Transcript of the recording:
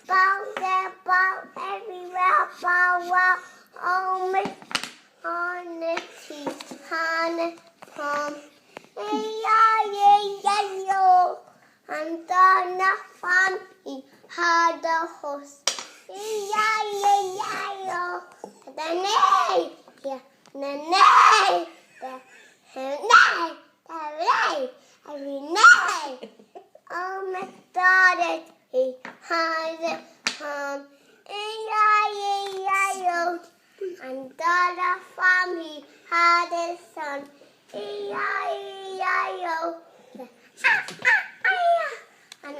bow, there, bow, everywhere, bow, wow. Oh, Miss Honesty, honey, from yo. And on the farm, he had a horse. Yo. The neigh, yeah, the neigh, every night. Oh, my daughter, he has a home. E-I-E-I-O. And on the farm, he had a son. E-I-E-I-O. And